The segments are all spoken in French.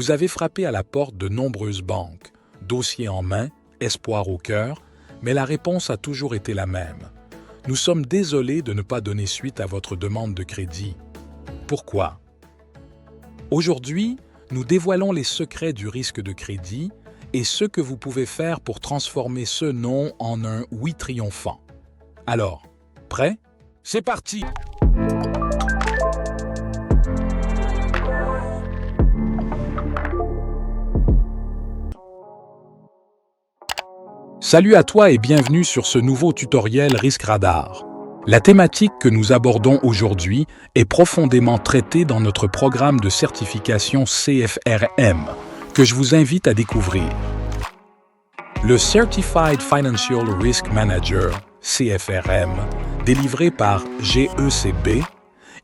Vous avez frappé à la porte de nombreuses banques, dossier en main, espoir au cœur, mais la réponse a toujours été la même. Nous sommes désolés de ne pas donner suite à votre demande de crédit. Pourquoi? Aujourd'hui, nous dévoilons les secrets du risque de crédit et ce que vous pouvez faire pour transformer ce non en un oui triomphant. Alors, prêt? C'est parti! Salut à toi et bienvenue sur ce nouveau tutoriel Risque Radar. La thématique que nous abordons aujourd'hui est profondément traitée dans notre programme de certification CFRM, que je vous invite à découvrir. Le Certified Financial Risk Manager, CFRM, délivré par GECB,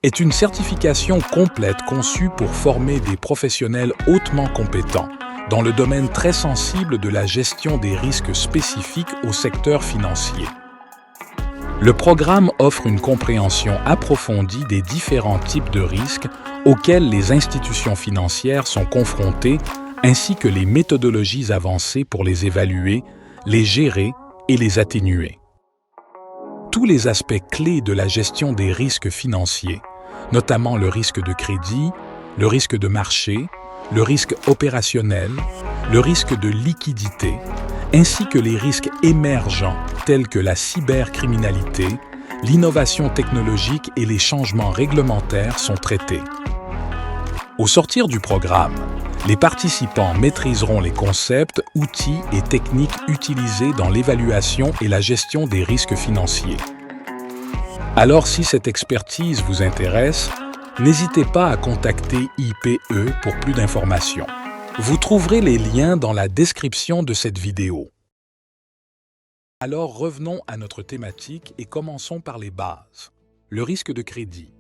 est une certification complète conçue pour former des professionnels hautement compétents dans le domaine très sensible de la gestion des risques spécifiques au secteur financier. Le programme offre une compréhension approfondie des différents types de risques auxquels les institutions financières sont confrontées, ainsi que les méthodologies avancées pour les évaluer, les gérer et les atténuer. Tous les aspects clés de la gestion des risques financiers, notamment le risque de crédit, le risque de marché, le risque opérationnel, le risque de liquidité, ainsi que les risques émergents tels que la cybercriminalité, l'innovation technologique et les changements réglementaires sont traités. Au sortir du programme, les participants maîtriseront les concepts, outils et techniques utilisés dans l'évaluation et la gestion des risques financiers. Alors si cette expertise vous intéresse, n'hésitez pas à contacter IPE pour plus d'informations. Vous trouverez les liens dans la description de cette vidéo. Alors revenons à notre thématique et commençons par les bases. Le risque de crédit.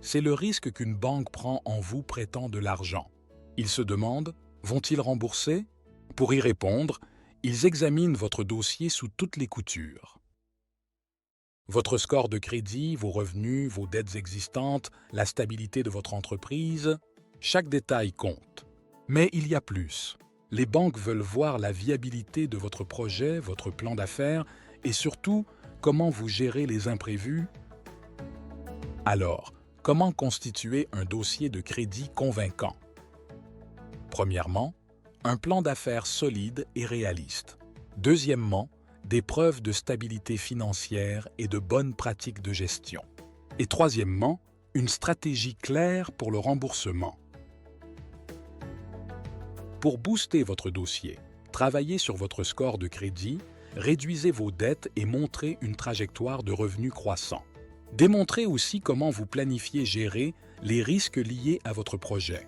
C'est le risque qu'une banque prend en vous prêtant de l'argent. Ils se demandent, vont-ils rembourser? Pour y répondre, ils examinent votre dossier sous toutes les coutures. Votre score de crédit, vos revenus, vos dettes existantes, la stabilité de votre entreprise, chaque détail compte. Mais il y a plus. Les banques veulent voir la viabilité de votre projet, votre plan d'affaires et surtout, comment vous gérez les imprévus. Alors, comment constituer un dossier de crédit convaincant? Premièrement, un plan d'affaires solide et réaliste. Deuxièmement, des preuves de stabilité financière et de bonnes pratiques de gestion. Et troisièmement, une stratégie claire pour le remboursement. Pour booster votre dossier, travaillez sur votre score de crédit, réduisez vos dettes et montrez une trajectoire de revenus croissants. Démontrez aussi comment vous planifiez gérer les risques liés à votre projet.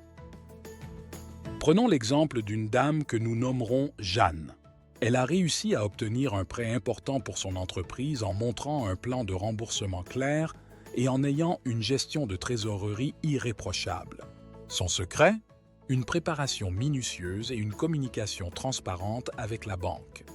Prenons l'exemple d'une dame que nous nommerons Jeanne. Elle a réussi à obtenir un prêt important pour son entreprise en montrant un plan de remboursement clair et en ayant une gestion de trésorerie irréprochable. Son secret? Une préparation minutieuse et une communication transparente avec la banque.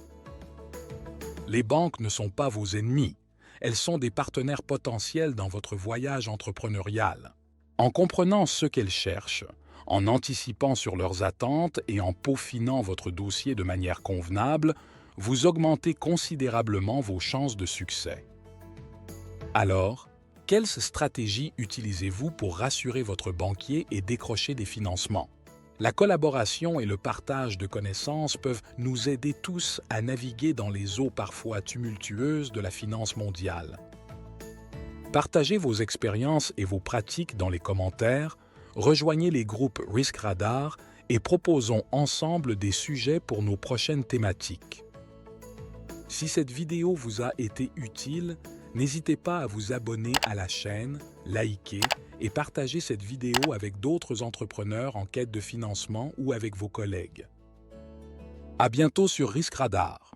Les banques ne sont pas vos ennemis, elles sont des partenaires potentiels dans votre voyage entrepreneurial. En comprenant ce qu'elles cherchent, en anticipant sur leurs attentes et en peaufinant votre dossier de manière convenable, vous augmentez considérablement vos chances de succès. Alors, quelles stratégies utilisez-vous pour rassurer votre banquier et décrocher des financements? La collaboration et le partage de connaissances peuvent nous aider tous à naviguer dans les eaux parfois tumultueuses de la finance mondiale. Partagez vos expériences et vos pratiques dans les commentaires, rejoignez les groupes Risque Radar et proposons ensemble des sujets pour nos prochaines thématiques. Si cette vidéo vous a été utile, n'hésitez pas à vous abonner à la chaîne, liker et partager cette vidéo avec d'autres entrepreneurs en quête de financement ou avec vos collègues. À bientôt sur Risque Radar.